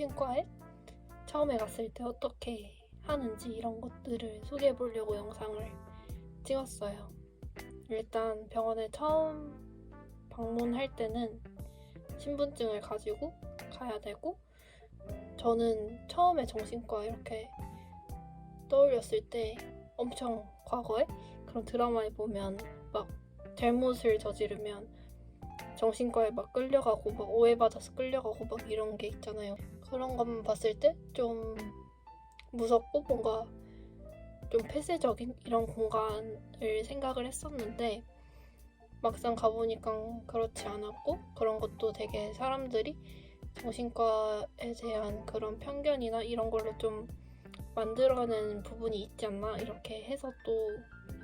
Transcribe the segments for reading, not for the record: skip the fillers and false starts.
정신과에 처음에 갔을 때 어떻게 하는지 이런 것들을 소개해 보려고 영상을 찍었어요. 일단 병원에 처음 방문할 때는 신분증을 가지고 가야 되고, 저는 처음에 정신과 이렇게 떠올렸을 때 엄청 과거에 그런 드라마에 보면 막 잘못을 저지르면 정신과에 막 끌려가고 막 오해받아서 끌려가고 막 이런 게 있잖아요. 그런 것만 봤을 때 좀 무섭고 뭔가 좀 폐쇄적인 이런 공간을 생각을 했었는데, 막상 가보니까 그렇지 않았고, 그런 것도 되게 사람들이 정신과에 대한 그런 편견이나 이런 걸로 좀 만들어낸 부분이 있지 않나, 이렇게 해서 또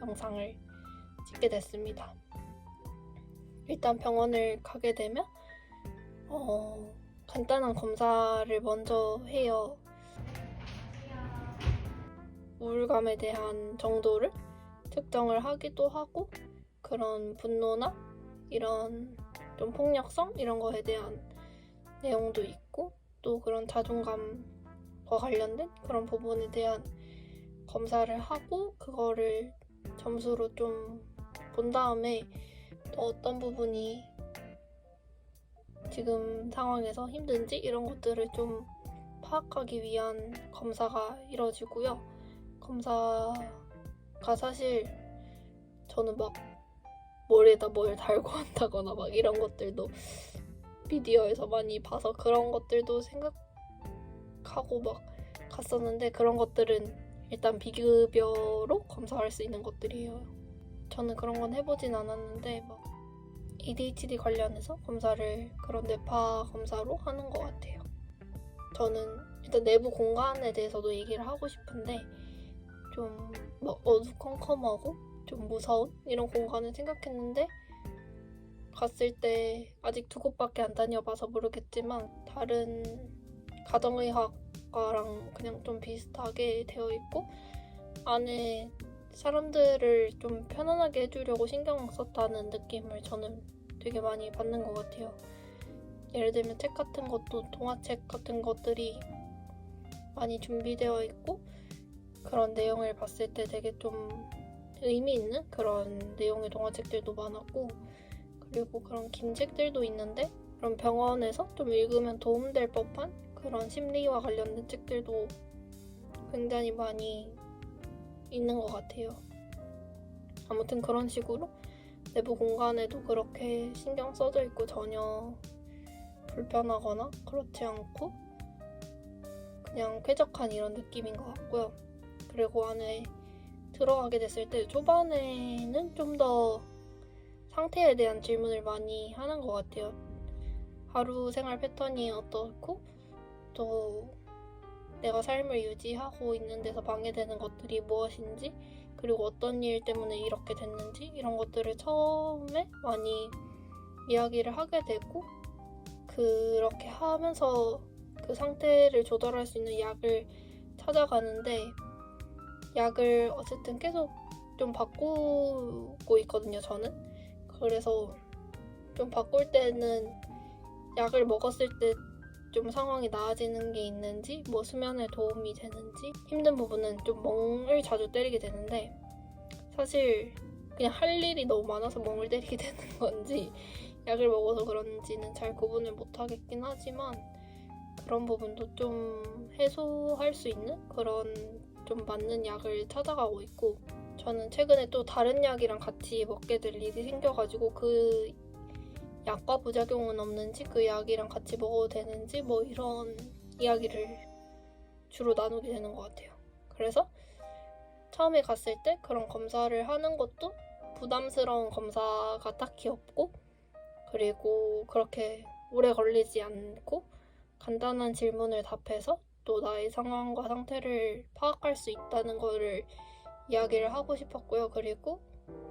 영상을 찍게 됐습니다. 일단 병원을 가게 되면 간단한 검사를 먼저 해요. 우울감에 대한 정도를 측정을 하기도 하고, 그런 분노나 이런 좀 폭력성 이런 거에 대한 내용도 있고, 또 그런 자존감과 관련된 그런 부분에 대한 검사를 하고, 그거를 점수로 좀 본 다음에 또 어떤 부분이 지금 상황에서 힘든지 이런 것들을 좀 파악하기 위한 검사가 이뤄지고요. 검사가 사실 저는 막 머리에다 뭘 달고 한다거나 막 이런 것들도 미디어에서 많이 봐서 그런 것들도 생각하고 막 갔었는데, 그런 것들은 일단 비급여로 검사할 수 있는 것들이에요. 저는 그런 건 해보진 않았는데 막 ADHD 관련해서 검사를 그런 뇌파 검사로 하는 것 같아요. 저는 일단 내부 공간에 대해서도 얘기를 하고 싶은데, 좀 막 어두컴컴하고 좀 무서운 이런 공간을 생각했는데, 갔을 때 아직 2곳밖에 안 다녀봐서 모르겠지만 다른 가정의학과랑 그냥 좀 비슷하게 되어 있고, 안에 사람들을 좀 편안하게 해주려고 신경 썼다는 느낌을 저는 되게 많이 받는 것 같아요. 예를 들면 책 같은 것도, 동화책 같은 것들이 많이 준비되어 있고, 그런 내용을 봤을 때 되게 좀 의미 있는 그런 내용의 동화책들도 많았고, 그리고 그런 긴 책들도 있는데, 그런 병원에서 좀 읽으면 도움될 법한 그런 심리와 관련된 책들도 굉장히 많이 있는 것 같아요. 아무튼 그런 식으로 내부 공간에도 그렇게 신경 써져 있고 전혀 불편하거나 그렇지 않고 그냥 쾌적한 이런 느낌인 것 같고요. 그리고 안에 들어가게 됐을 때 초반에는 좀 더 상태에 대한 질문을 많이 하는 것 같아요. 하루 생활 패턴이 어떻고, 또 내가 삶을 유지하고 있는 데서 방해되는 것들이 무엇인지, 그리고 어떤 일 때문에 이렇게 됐는지, 이런 것들을 처음에 많이 이야기를 하게 되고, 그렇게 하면서 그 상태를 조절할 수 있는 약을 찾아가는데, 약을 어쨌든 계속 좀 바꾸고 있거든요, 저는. 그래서 좀 바꿀 때는 약을 먹었을 때 좀 상황이 나아지는 게 있는지, 뭐 수면에 도움이 되는지, 힘든 부분은 좀 멍을 자주 때리게 되는데, 사실 그냥 할 일이 너무 많아서 멍을 때리게 되는 건지 약을 먹어서 그런지는 잘 구분을 못 하겠긴 하지만, 그런 부분도 좀 해소할 수 있는 그런 좀 맞는 약을 찾아가고 있고, 저는 최근에 또 다른 약이랑 같이 먹게 될 일이 생겨가지고, 그 약과 부작용은 없는지, 그 약이랑 같이 먹어도 되는지, 뭐 이런 이야기를 주로 나누게 되는 것 같아요. 그래서 처음에 갔을 때 그런 검사를 하는 것도 부담스러운 검사가 딱히 없고, 그리고 그렇게 오래 걸리지 않고 간단한 질문을 답해서 또 나의 상황과 상태를 파악할 수 있다는 거를 이야기를 하고 싶었고요. 그리고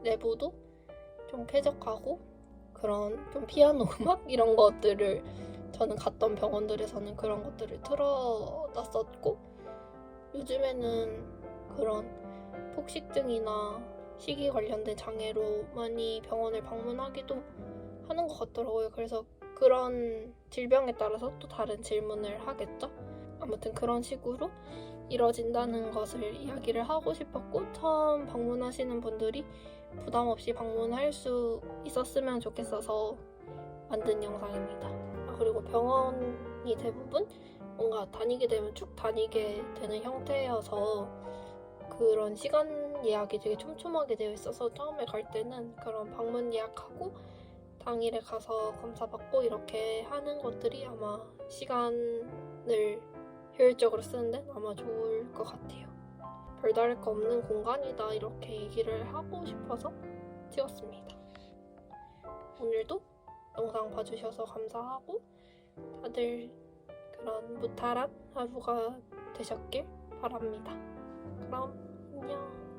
내부도 좀 쾌적하고, 그런 좀 피아노 음악 이런 것들을, 저는 갔던 병원들에서는 그런 것들을 틀어놨었고, 요즘에는 그런 폭식증이나 식이 관련된 장애로 많이 병원을 방문하기도 하는 것 같더라고요. 그래서 그런 질병에 따라서 또 다른 질문을 하겠죠. 아무튼 그런 식으로 이뤄진다는 것을 이야기를 하고 싶었고, 처음 방문하시는 분들이 부담 없이 방문할 수 있었으면 좋겠어서 만든 영상입니다. 그리고 병원이 대부분 뭔가 다니게 되면 쭉 다니게 되는 형태여서 그런 시간 예약이 되게 촘촘하게 되어 있어서 처음에 갈 때는 그런 방문 예약하고 당일에 가서 검사받고 이렇게 하는 것들이 아마 시간을 효율적으로 쓰는데 아마 좋을 것 같아요. 별다를 거 없는 공간이다 이렇게 얘기를 하고 싶어서 찍었습니다. 오늘도 영상 봐주셔서 감사하고 다들 그런 무탈한 하루가 되셨길 바랍니다. 그럼 안녕.